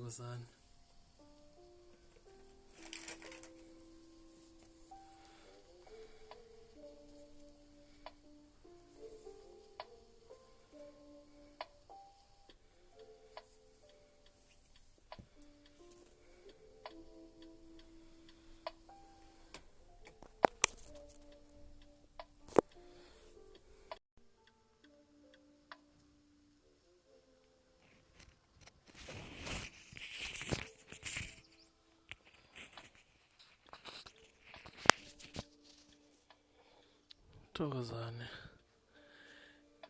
Thokozani. Thokozani.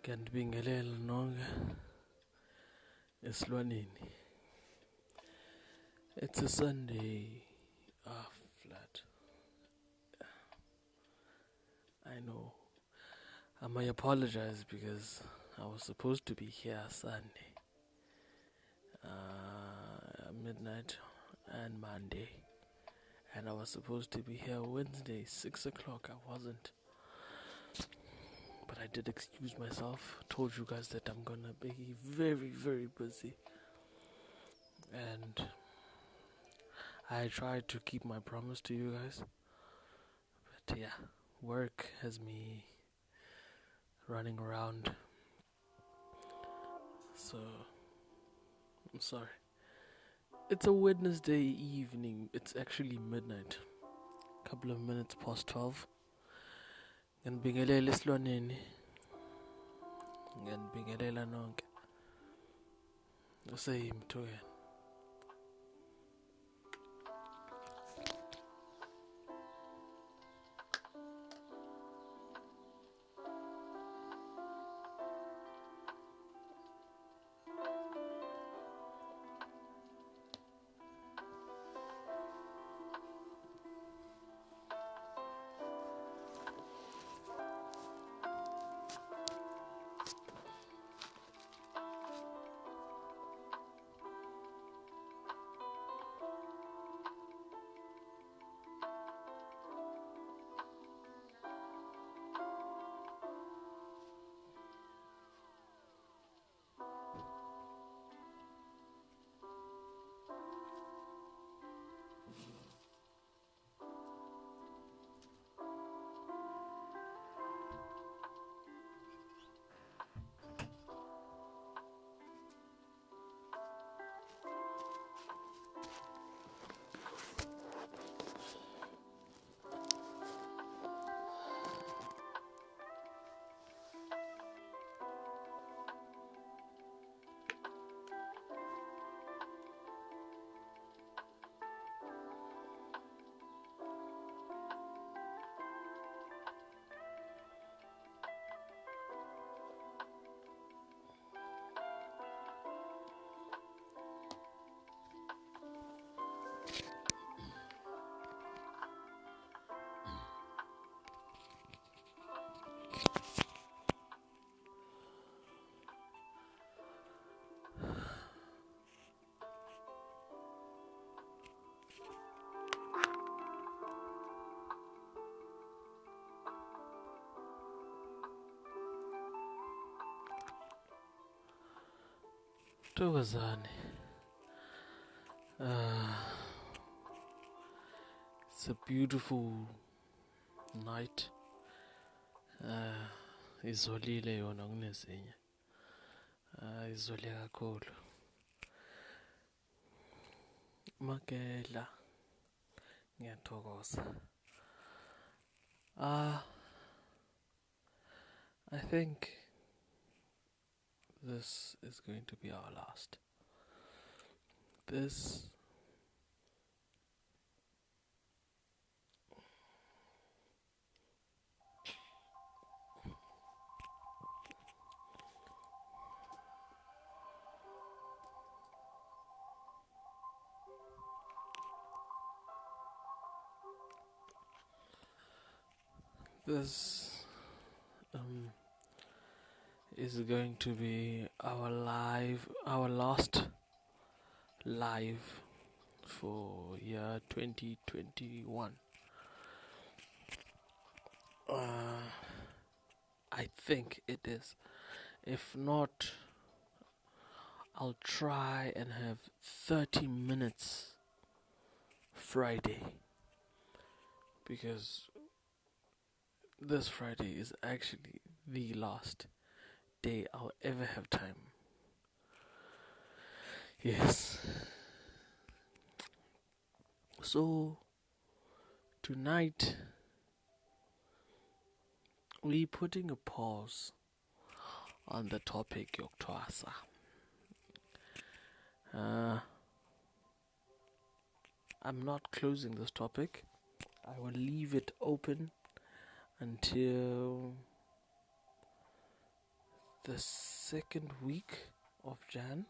Ngiyanibingelela nonke esilwaneni. It's a Sunday. Flat. I know. I may apologize because I was supposed to be here Sunday, midnight and Monday. And I was supposed to be here Wednesday, 6 o'clock. I wasn't. But I did excuse myself. Told you guys that I'm gonna be very, very busy. And I tried to keep my promise to you guys. But yeah, work has me running around. So, I'm sorry. It's a Wednesday evening. It's actually midnight. Couple of minutes past 12. Ngiyanibingelela esilwaneni. Ngiyanibingelela nonke. Useyimthweni. Thokozani. It's a beautiful night. Izolile yona kunezinye. Izole kakhulu. Makela. Ngiyathokoza. I think this is going to be our last. This is going to be our last live for year 2021. I think it is. If not, I'll try and have 30 minutes Friday, because this Friday is actually the last day I'll ever have time. Yes. So tonight we're putting a pause on the topic yokuthwasa. I'm not closing this topic. I will leave it open until the second week of Jan.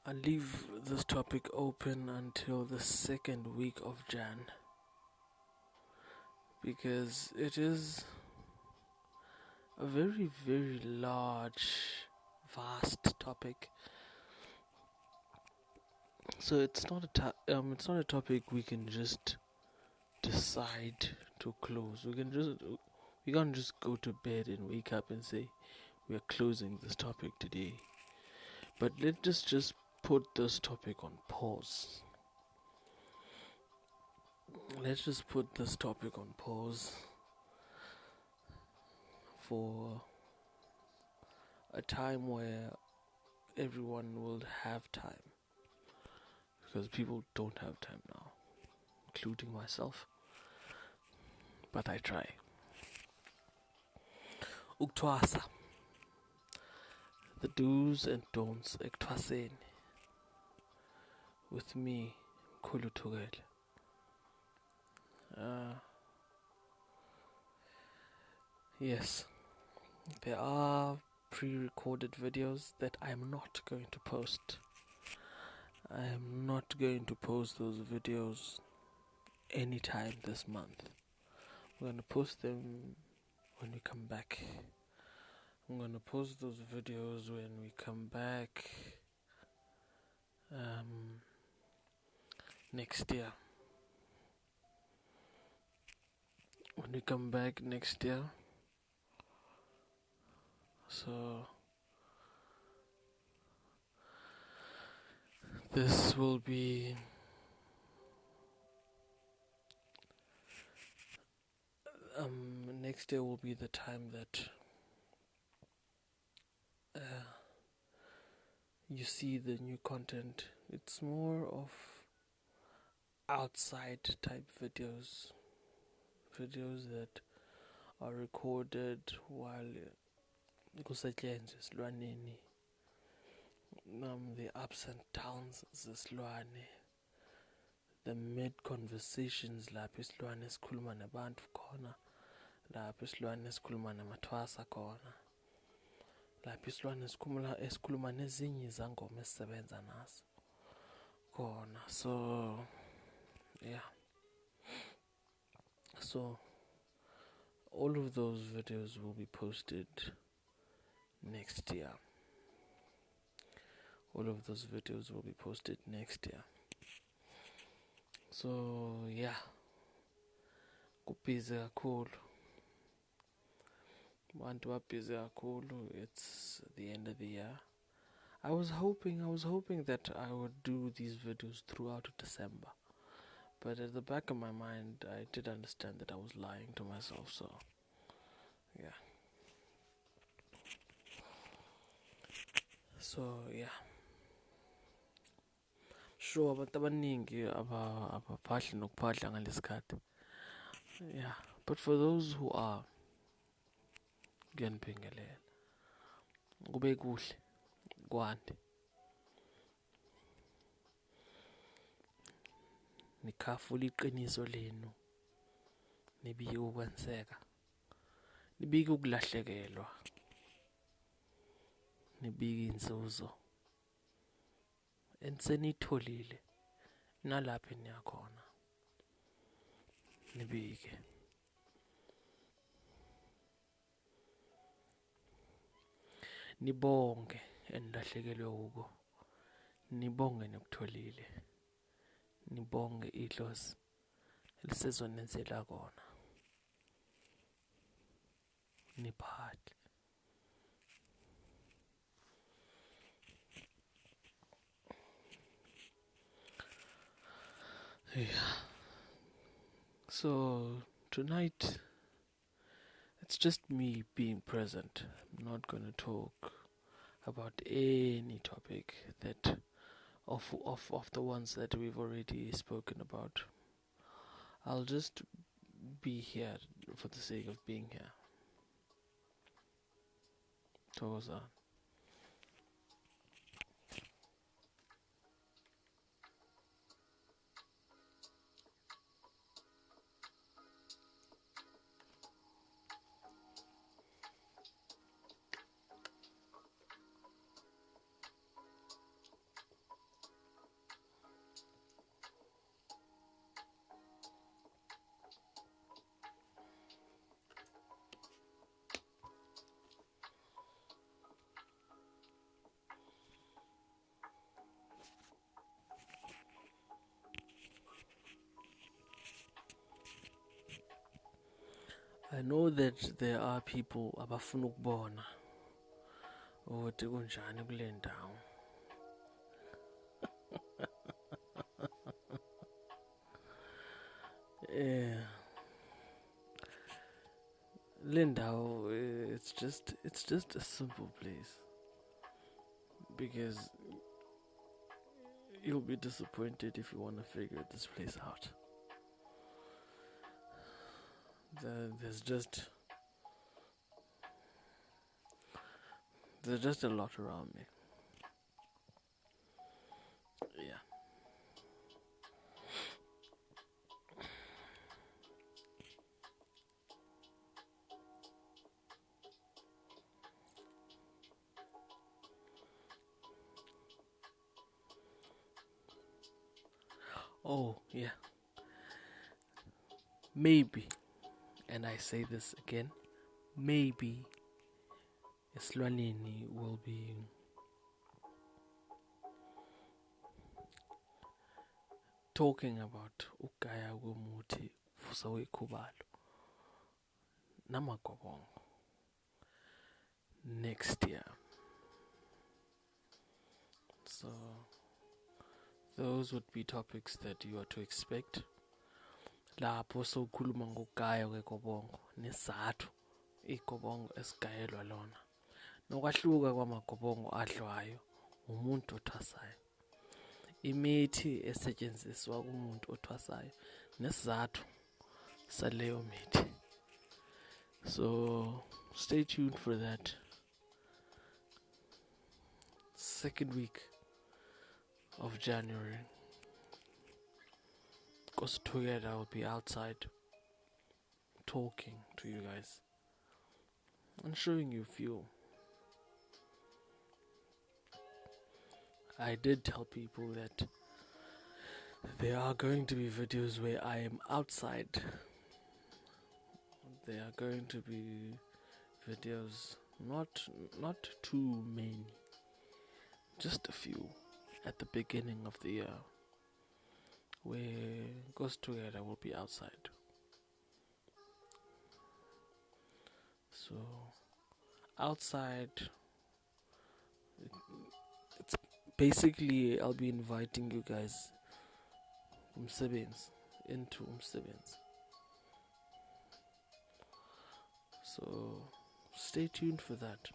I'll leave this topic open until the second week of Jan, because it is a very, very large, vast topic. So it's not a topic we can just decide to close. We can't just go to bed and wake up and say we are closing this topic today. But let's just put this topic on pause. Let's just put this topic on pause for a time where everyone will have time, because people don't have time now, including myself. But I try. Ukuthwasa. The do's and don'ts ekuthwaseni. With me, Khulu Thugela. Yes, there are pre-recorded videos that I'm not going to post. I am not going to post those videos anytime this month. I'm going to post them when we come back. I'm going to post those videos when we come back next year. When we come back next year. So this will be next year will be the time that you see the new content. It's more of outside type videos that are recorded while kusetshenzwa esilwaneni, the ups and downs zesilwane, the mid conversations lapho isilwane esikhuluma nabantu khona, lapho isilwane esikhuluma namathwasa khona, lapho isilwane esikhuluma nezinye izangoma esisebenza nazo khona. So yeah, so all of those videos will be posted next year. All of those videos will be posted next year. So yeah, kubhizi kakhulu. Bantu babhizi kakhulu. It's the end of the year. I was hoping that I would do these videos throughout December. But at the back of my mind, I did understand that I was lying to myself, so yeah. So yeah. Sure, abantu abaningi abaphahli nokuphahla ngalesikhathi. Yeah, but for those who are, kuyanibingelela. Kube kuhle, kwande. Nikhafula iqiniso lenu. Nibike ukwenseka. Nibike ukulahlekelwa. Nibike inzuzo. Ensenitholile nalapho niyakhona. Nibike. Nibonge enilahlekelwe uko. Nibonge nokutholile. Nibonge idlozi elisezonenzela kona. Niphahle. Yeah. So tonight it's just me being present. I'm not gonna talk about any topic that of the ones that we've already spoken about. I'll just be here for the sake of being here. Toza. I know that there are people abafuna ukubona ukuthi kunjani kule ndawo. Le ndawo, it's just a simple place, because you'll be disappointed if you want to figure this place out. There's just a lot around me. Yeah. Oh, yeah. Maybe, and I say this again, maybe Esilwaneni will be talking about ukaya kumuthi fusa wekhubalo namagobongo next year. So those would be topics that you are to expect. Lapho sokhuluma ngokugaya kwegobongo nesizathu igobongo esigayelwa lona, nokwahluka kwamagobongo adliwayo umuntu othwasayo, imithi esetshenziswa kumuntu othwasayo nesizathu saleyo mithi. So stay tuned for that. Second week of January, because together I will be outside talking to you guys and showing you a few. I did tell people that there are going to be videos where I am outside. There are going to be videos, not too many, just a few at the beginning of the year, where Goes Together will be outside. So outside, it's basically I'll be inviting you guys into Umsebenzi. So stay tuned for that.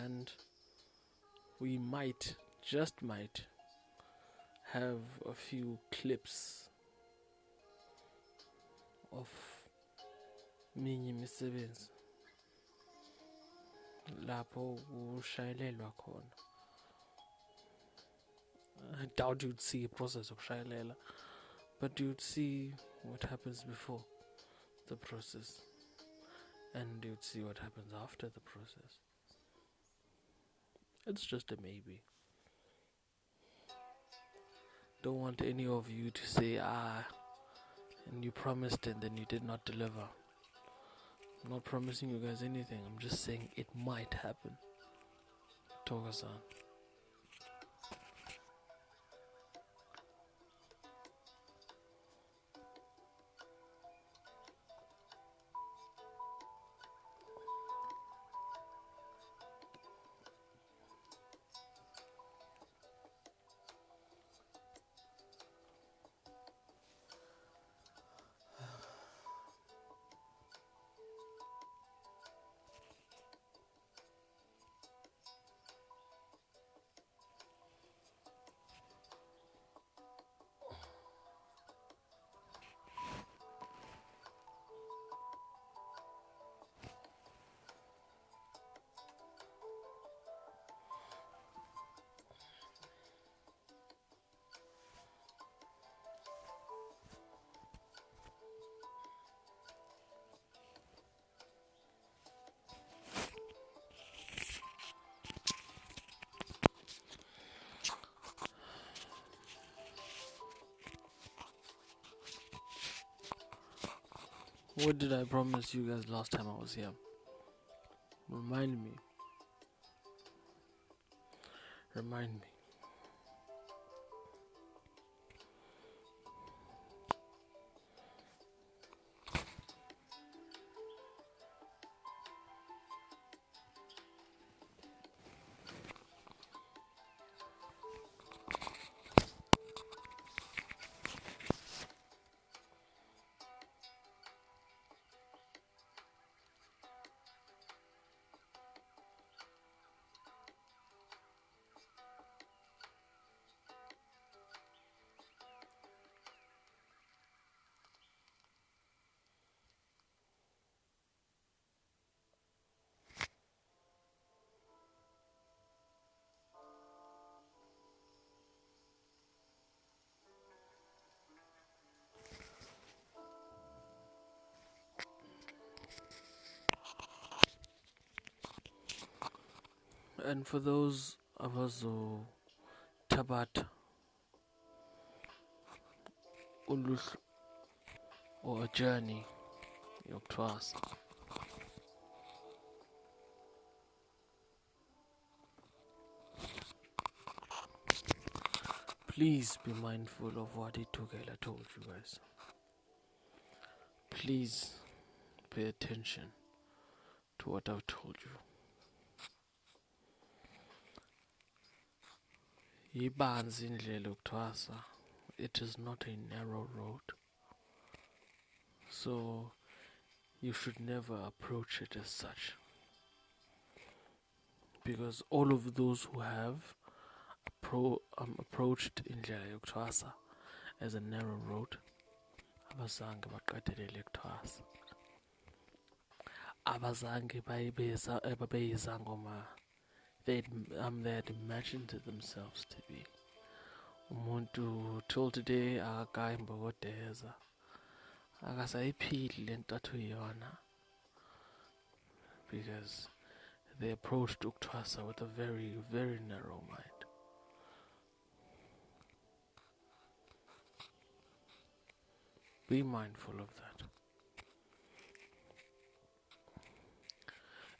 And we might, just might, have a few clips of minye imisebenzi lapho kushayelelwa khona. I doubt you'd see a process of shayelela, but you'd see what happens before the process, and you'd see what happens after the process. It's just a maybe. Don't want any of you to say, and you promised and then you did not deliver. I'm not promising you guys anything. I'm just saying it might happen. Toga-san. What did I promise you guys last time I was here? Remind me. Remind me. And for those of us who tabat uluhlu or a journey yokuthwasa, please be mindful of what Itukela told you guys. Please pay attention to what I've told you. Yibanzi indlela yokuthwasa. It is not a narrow road. So you should never approach it as such. Because all of those who have approached indlela yokuthwasa as a narrow road, abazange baqedelele ukuthwasa. Abazange babeyizangoma they had imagined themselves to be. Umuntu till today akakayimba kodeza. Akasayiphili lento athi uyona. Because they approached ukuthwasa with a very, very narrow mind. Be mindful of that.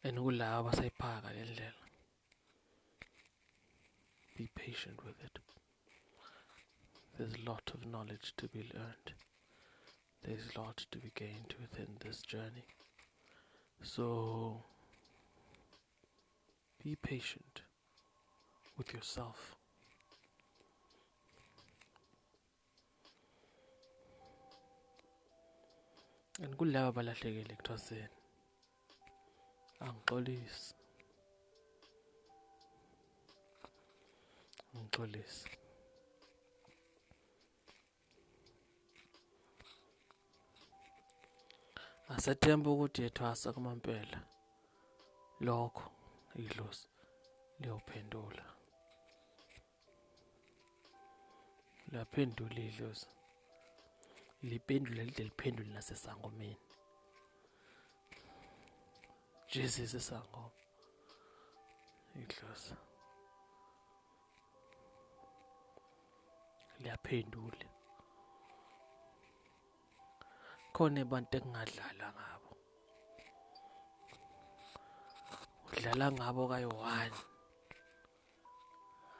And kulaba abasayiphaka le ndlela, be patient with it. There's a lot of knowledge to be learned. There's a lot to be gained within this journey. So be patient with yourself. And kulaba balahlekile ekuthwaseni, angixolisi. Angixolisi. Asathemba ukuthi yethwasa kumampela. Lokho idlozi liyophendula. Laphendula idlozi. Liphendula lide liphendule nasesangomeni. Jesus isangoma. Idlozi liyaphendula. Khona abantu engingadlala ngabo. Udlala ngabo kayi-1.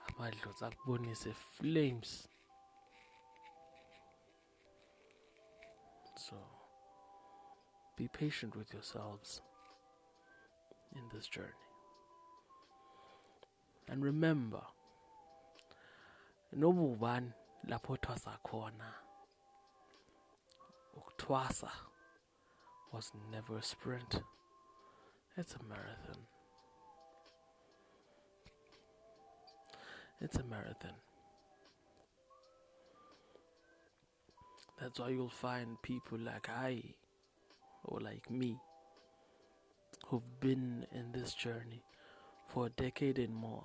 Amadlozi akubonise flames. So be patient with yourselves in this journey. And remember, noma ubani lapho uthwasa khona, ukuthwasa was never a sprint. It's a marathon. It's a marathon. That's why you'll find people like I, or like me, who've been in this journey for a decade and more,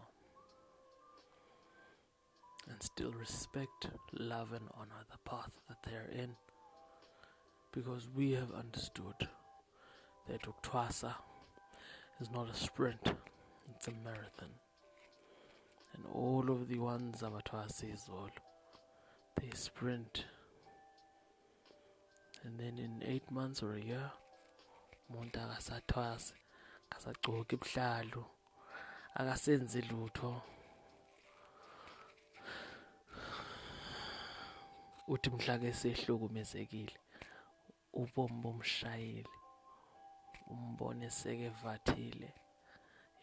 and still respect, love, and honor the path that they're in, because we have understood that ukuthwasa is not a sprint, it's a marathon. And all of the ones abathwasa izolo, they sprint And then in 8 months or a year, umuntu akasathwasi, akasagcoki ibuhlalu, akasenzi lutho. Uthi mhla ke sehlukumezekile, ubomi bomshayeli, umbone sekevathile,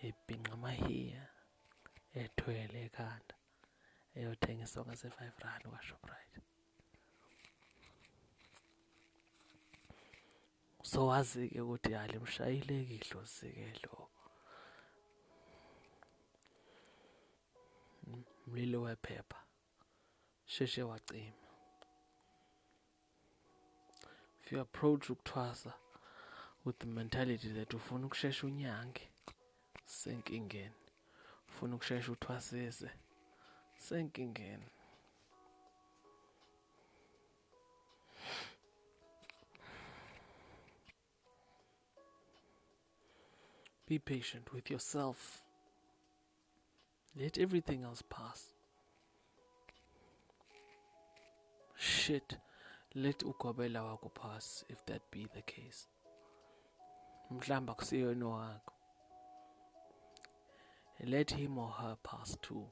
ebhinqa amahiya, ethwele ekhanda, eyothenga isonka se-R5 kwaShoprite. So wazi-ke ukuthi hhayi limshayile idlozi-ke lo. Mlilo wephepha, sheshe wacima. If you approach ukuthwasa with the mentality that ufuna ukushesha unyange, senkingeni. Ufuna ukushesha uthwasise, senkingeni. Be patient with yourself. Let everything else pass. Shit, let ukobela wako pass if that be the case. Mhlamba kusiyona wakho. Let him or her pass too.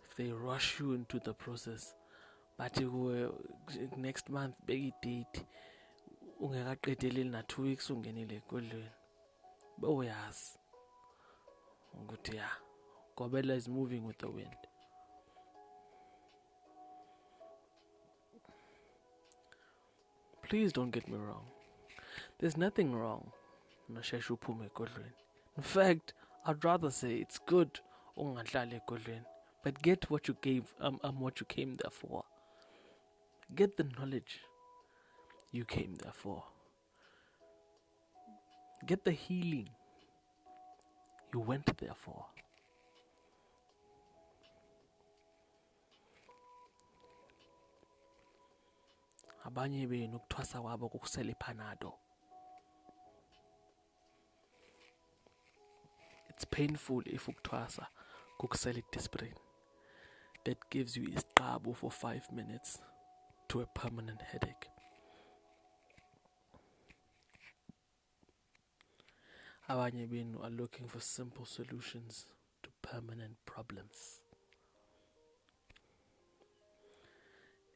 If they rush you into the process, but next month begi date, ungekaqedeli na 2 weeks ungenile ekolweni, boyazi ukuthi ya Kobela is moving with the wind. Please don't get me wrong. There's nothing wrong. In fact, I'd rather say it's good but get what you gave what you came there for. Get the knowledge you came there for. Get the healing you went there for. Abanye benu ukuthwasa kwabo kukusela iPanado. It's painful if ukuthwasa kukusela iDisprin that gives you isiqabo for 5 minutes to a permanent headache. Abanye benu are looking for simple solutions to permanent problems.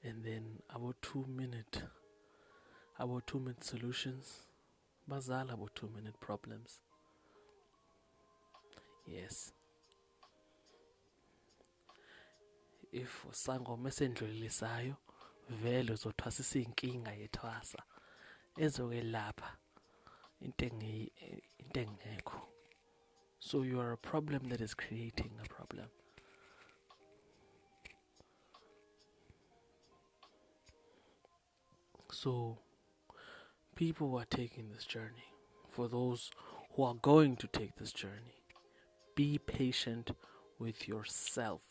And then about 2 minute solutions, bazala about 2 minute problems. Yes. If sangoma esendlulilisayo vele uzothwasisa inkinga yethwasa ezokwelapha into engekho. So you are a problem that is creating a problem. So, people who are taking this journey, for those who are going to take this journey, be patient with yourself.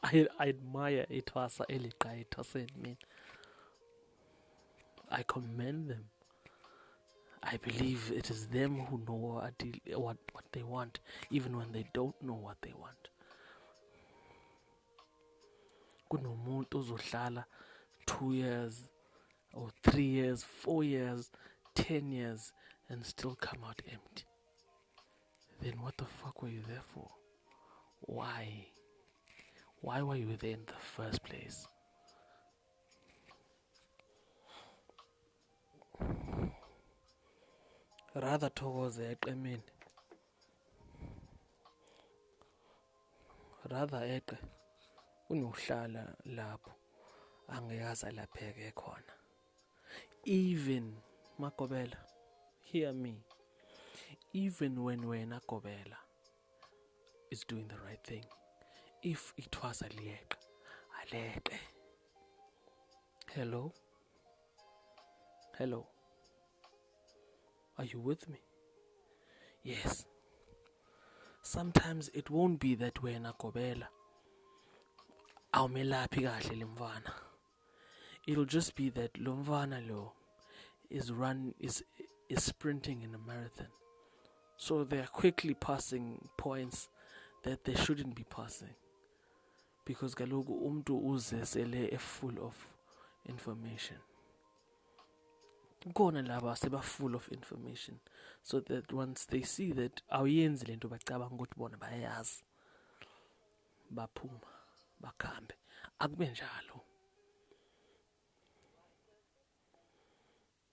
I admire Itwasa Elika Itosen. I commend them. I believe it is them who know what they want, even when they don't know what they want. Kunomuntu ozohlala 2 years or 3 years, 4 years, 10 years and still come out empty. Then what the fuck were you there for? Why? Why were you there in the first place? Rather thokoze eqemeni. Rather eqe unohlala lapho angeyazi alapheke khona. Even Makobela, hear me. Even when wena Kobela is doing the right thing, if it was aleke. Hello? Hello? Are you with me? Yes. Sometimes it won't be that wena Kobela awumelaphi kahle limvana. It'll just be that Lumvana lo is sprinting in a marathon. So they are quickly passing points that they shouldn't be passing. because kaloku umntu uze sele full of information. Kukhona laba seba full of information, so that once they see that awuyenzi lento bacabanga ukuthi bona bayayazi, baphuma bakhambe. Akube njalo.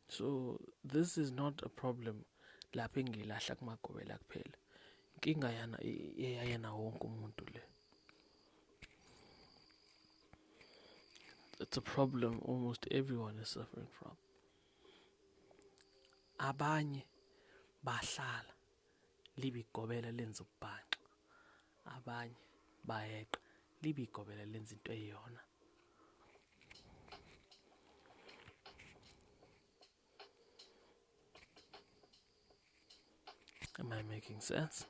So this is not a problem lapho engilahla kumagobela kuphela. Inkinga yana eyayena wonke umuntu le. It's a problem almost everyone is suffering from. Abanye bahlala libigobela lenza ubhanxa. Abanye bayeqa libigobela lenza into eyona. Am I making sense?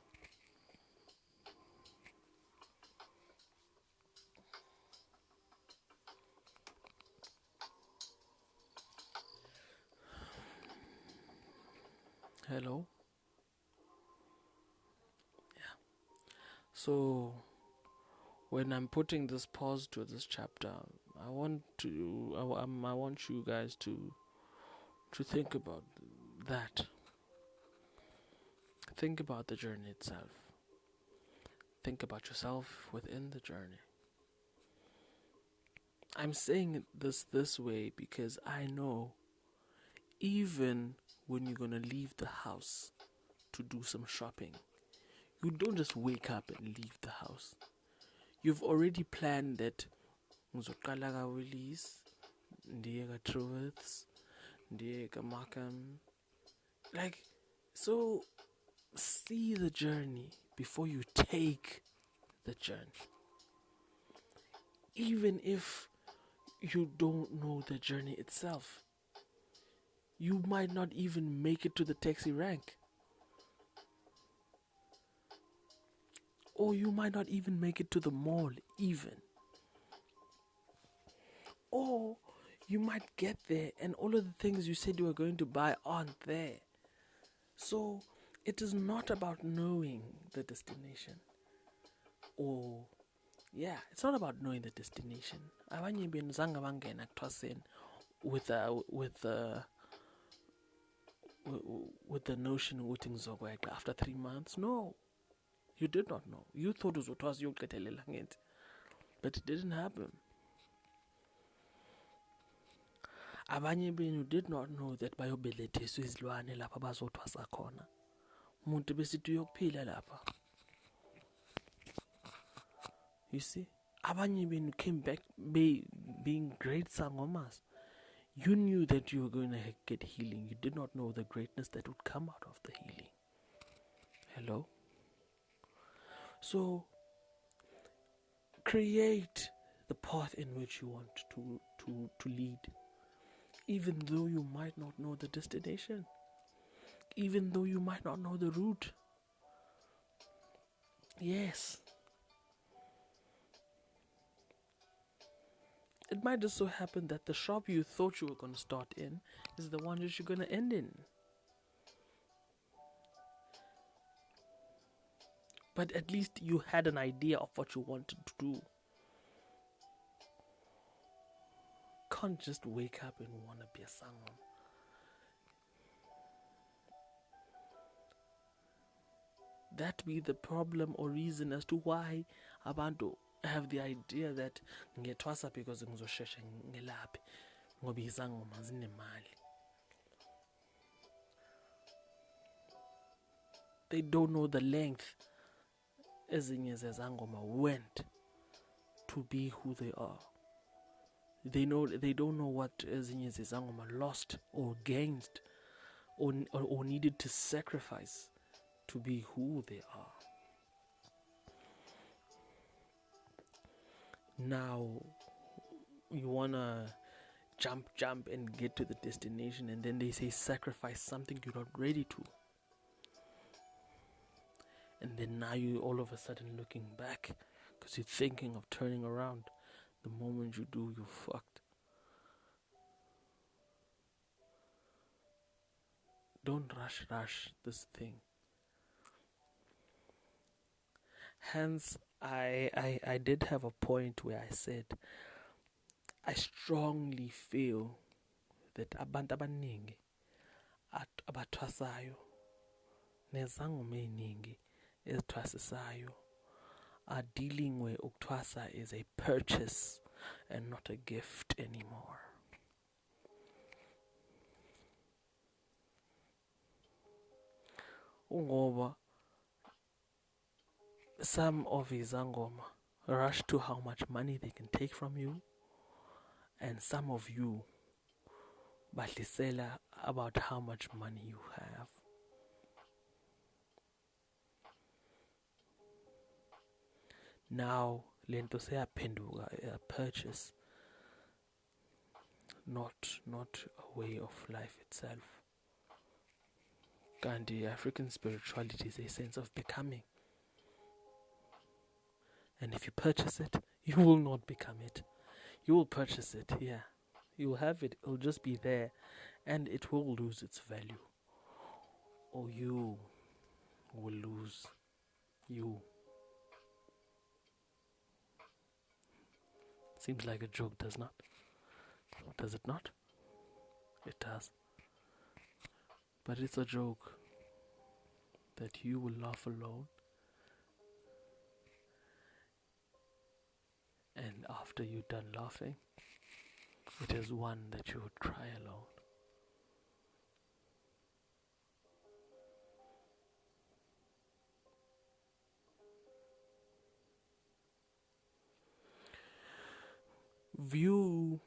Hello? Yeah. So, when I'm putting this pause to this chapter, I want you guys to think about that. Think about the journey itself. Think about yourself within the journey. I'm saying this way because I know even when you're going to leave the house to do some shopping, you don't just wake up and leave the house. You've already planned that ngizoqala kaWillies, ndiye kaTruworths, ndiye kaMarkham. Like, so see the journey before you take the journey. Even if you don't know the journey itself, you might not even make it to the taxi rank. Or you might not even make it to the mall even. Or you might get there and all of the things you said you were going to buy aren't there. So it is not about knowing the destination. Or, yeah, it's not about knowing the destination. Abanye benu zange bangena kuthwaseni with the notion ukuthi ngizokweqa after 3 months. No. You did not know. You thought uzothwasa uyoqethelela ngenze. But it didn't happen. Abanye benu did not know that bayobelethiswa izilwane lapha bazothwasa khona. Umuntu besithi uyokuphila lapha. You see? Abanye benu came back being great sangomas. You knew that you were going to get healing. You did not know the greatness that would come out of the healing. Hello? So, create the path in which you want to lead. Even though you might not know the destination. Even though you might not know the route. Yes. It might just so happen that the shop you thought you were going to start in is the one that you're going to end in. But at least you had an idea of what you wanted to do. Can't just wake up and want to be a sangam. That be the problem or reason as to why abantu have the idea that ngethwasa because ngizosheshe ngelaphi ngoba izangoma zinemali. They don't know the length ezinye zezangoma went to be who they are. They don't know what ezinye zezangoma lost or gained or needed to sacrifice to be who they are. Now you wanna jump and get to the destination, and then they say sacrifice something you're not ready to. And then now you all of a sudden looking back because you're thinking of turning around. The moment you do, you're fucked. Don't rush this thing. Hence, I did have a point where I said, I strongly feel that abantu abaningi abathwasayo nezangoma eziningi ezithwasisayo are dealing with ukuthwasa is a purchase and not a gift anymore. Ungoba some of his angoma rush to how much money they can take from you, and some of you badlisela about how much money you have. Now lento seyaphenduka a purchase, not a way of life itself. Gandhi, African spirituality is a sense of becoming. And if you purchase it, you will not become it. You will purchase it, yeah. You will have it, it'll just be there, and it will lose its value. Or you will lose you. Seems like a joke, does not? Does it not? It does. But it's a joke that you will laugh alone, and after you're done laughing, it is one that you would cry alone. View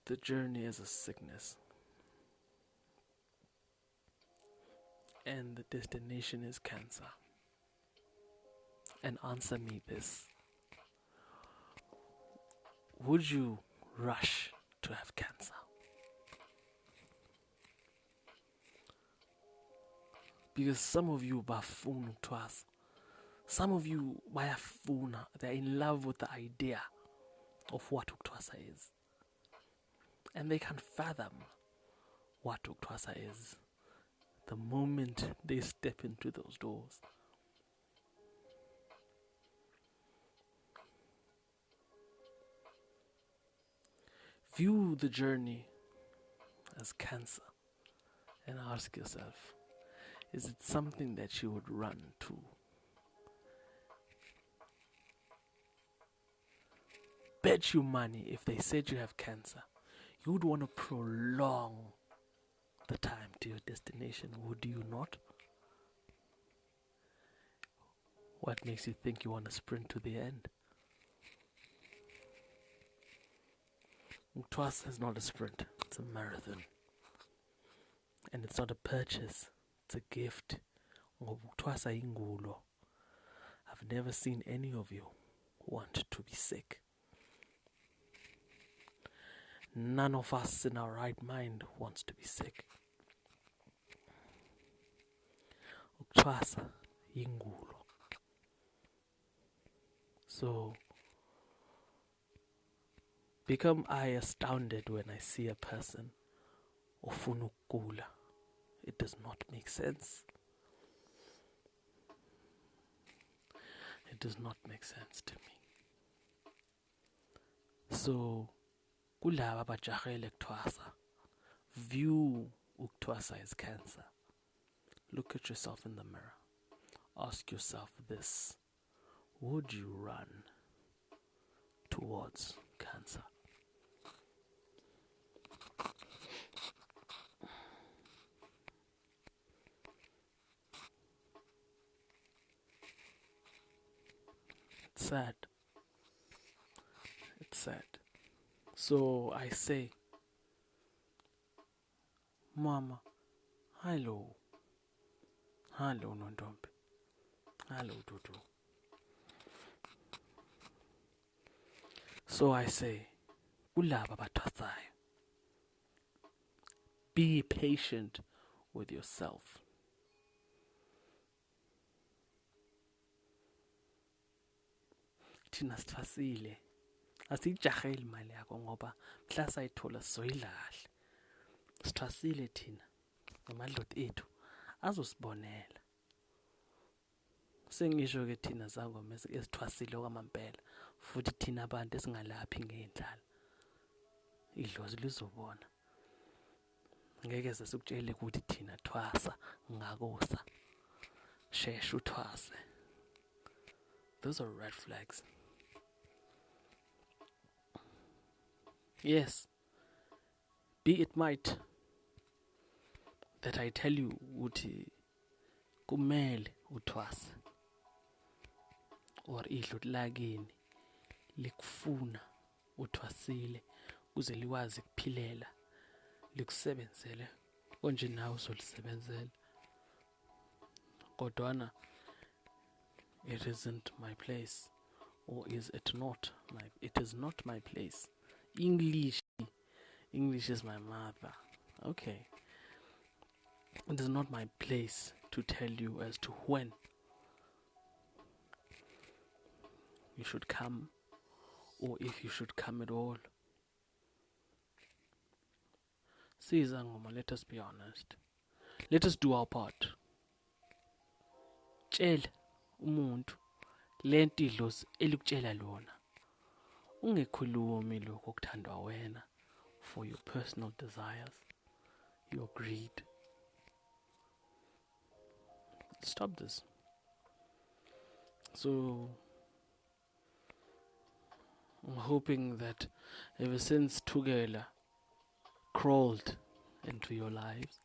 the journey as a sickness, and the destination is cancer. And answer me this: would you rush to have cancer? Because some of you bafuna ukuthwasa. Some of you bayafuna, they're in love with the idea of what ukuthwasa is. And they can't fathom what ukuthwasa is the moment they step into those doors. View the journey as cancer and ask yourself, is it something that you would run to? Bet you money if they said you have cancer, you would want to prolong the time to your destination, would you not? What makes you think you want to sprint to the end? Ukuthwasa is not a sprint, it's a marathon. And it's not a purchase, it's a gift. Ukuthwasa ingulo. I've never seen any of you want to be sick. None of us in our right mind wants to be sick. Ukuthwasa ingulo. So become I astounded when I see a person ofuna ukugula. It does not make sense. It does not make sense to me. So kulaba abajahele ukuthwasa, view ukuthwasa as cancer. Look at yourself in the mirror. Ask yourself this: would you run towards cancer? It's sad. It's sad. So I say, Mama, hello. Hello, Nondombe. Hello, Dudu. So I say, ulaba bathwasayo, be patient with yourself. Thina sithwasile, asiyijaheli imali yakho ngoba mhla sayithola sizoyilahle. Sithwasile thina ngamadlozi ethu azosibonela. Sengisho ke thina zangoma esithwasile kwamampela futhi thina abantu esingalaphi ngendlala. Idlozi lizobona. Ngeke sesikutshele ukuthi thina thwasa ngakusa. Shesha uthwase. Those are red flags. Yes. Be it might that I tell you ukuthi kumele uthwase. Or idlu lakini likufuna uthwasile kuze likwazi kuphilela likusebenzele konje nawe uzolisebenzela. Kodwana it isn't my place, or is it not my, it is not my place. English is my mother. Okay. It is not my place to tell you as to when you should come, or if you should come at all. Sizangoma, let us be honest. Let us do our part. Tshela umuntu lento idlozi elikutshela lona. Ungekhulumi lokho okuthandwa wena for your personal desires, your greed. Stop this. So I'm hoping that ever since Tugela crawled into your lives,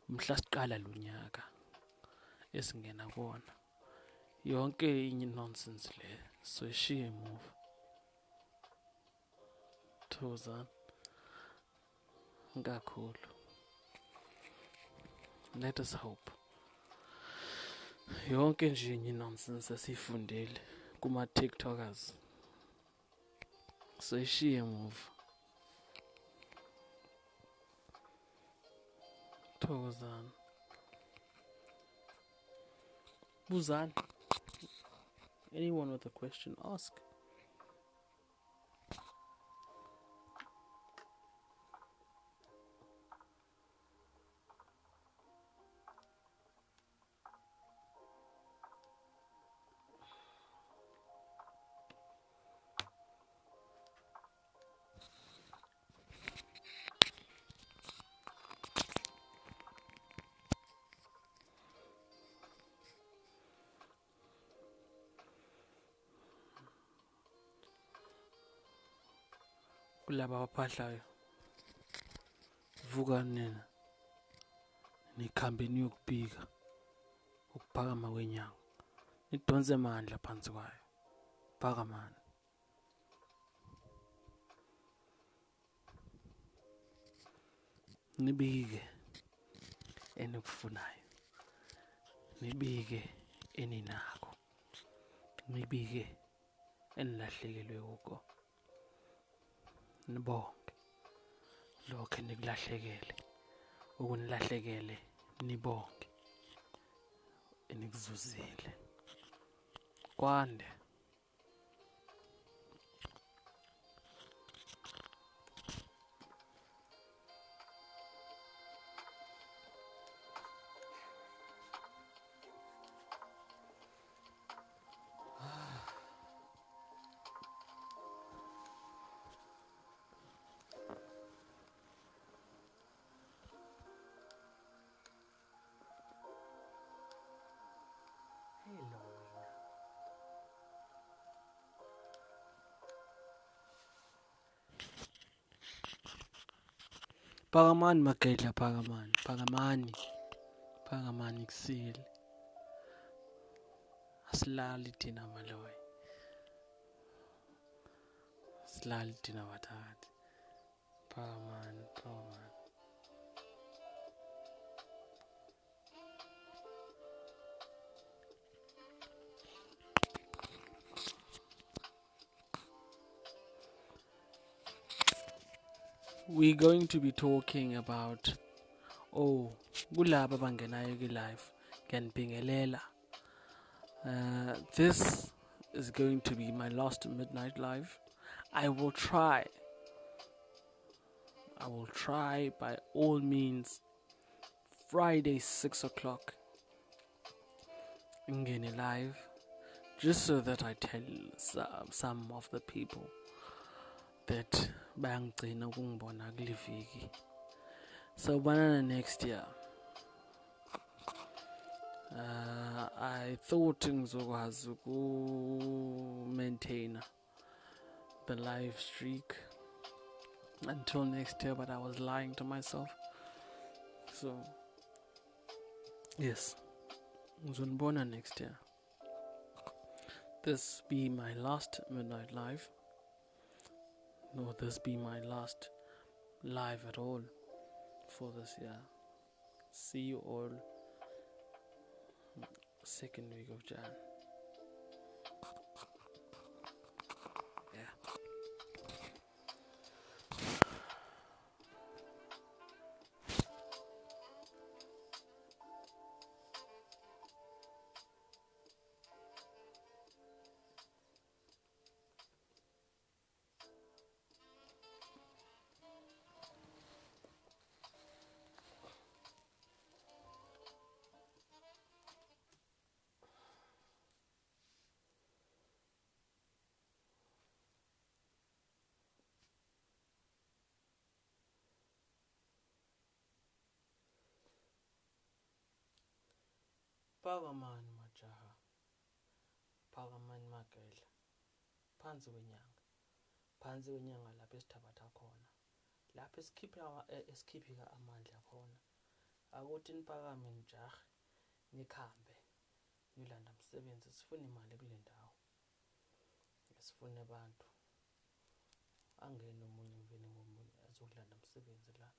mhla siqala lo nyaka esingena kuwona, yonke inye nonsense le soyishiya emuva. Thokozani kakhulu. Let us hope yonke nje inye nonsense esifundile kuma TikTokers soyishiya emuva. Thokozani. Buzani. Anyone with a question, ask. Kulaba abaphahlayo, vuka nina nikhambe niyokubika ukuphakama kwenyanga, nidonse amandla phansi kwayo. Phakamani. Nibike enikufunayo, nibike eninakho, nibike enilahlekelwe kuko. Nibonge lokho enikulahlekele, okunilahlekele nibonge enikuzuzile. Kwande. Phakamani magedla, phakamani, phakamani, phakamani kusile. Asilali thina maloyi. Asilali thina bathakathi. Phakamani, phakamani. We're going to be talking about kulaba abangenayo live ngiyanibingelela. This is going to be my last midnight live. I will try by all means Friday 6 o'clock ngene live just so that I tell some of the people that bayangigcina ukungibona kule viki. So banana next year. I thought ngizokwazi maintain the live streak until next year, but I was lying to myself. So yes, ngizonibona next year. This be my last midnight live. No, this be my last live at all for this year. See you all second week of Jan. Yeah. Phakamani majaha, phakamani magedla, phansi kwenyanga lapho esithabatha khona, lapho esikhipha amandla khona. Akuthi niphakame nijahe nikhambe niyolanda umsebenzi. Sifuna imali kule ndawo, sifuna abantu. Angene omunye ngivene ngomunye azokulanda umsebenzi la,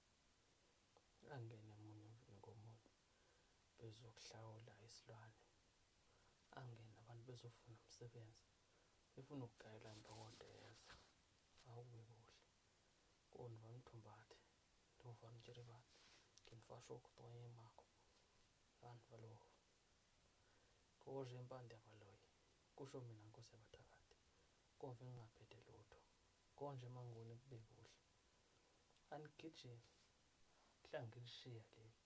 angene omunye ngivene ngomunye bezokuhlawula isilwane, angene abantu bezofuna umsebenzi, befuna ukugayela impokodo yeza. Awube kuhle koni vanithumbathe ndovanitshiribati kinfasho kutoye mako vanhu valowo koze impande avaloyi kusho mina nkosi yabathakathi konke ngingaphethe lutho konje mangibone kube kuhle angigijimi hla ngilishiya leli.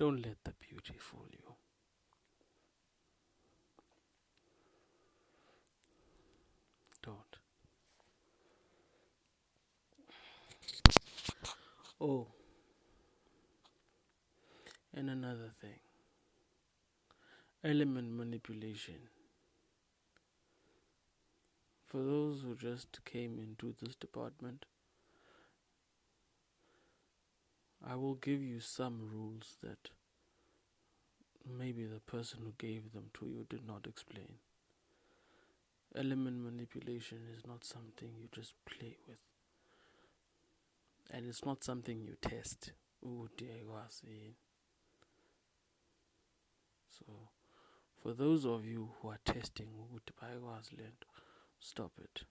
Don't let the beauty fool you. Don't. Oh, and another thing. Element manipulation. For those who just came into this department, I will give you some rules that maybe the person who gave them to you did not explain. Element manipulation is not something you just play with. And it's not something you test. So, for those of you who are testing, stop it.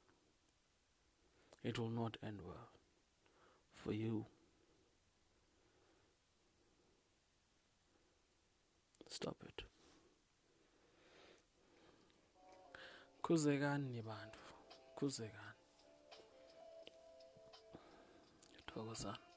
It will not end well for you. Stop it. Khuzekani bantu. Khuzekani. Thokozani.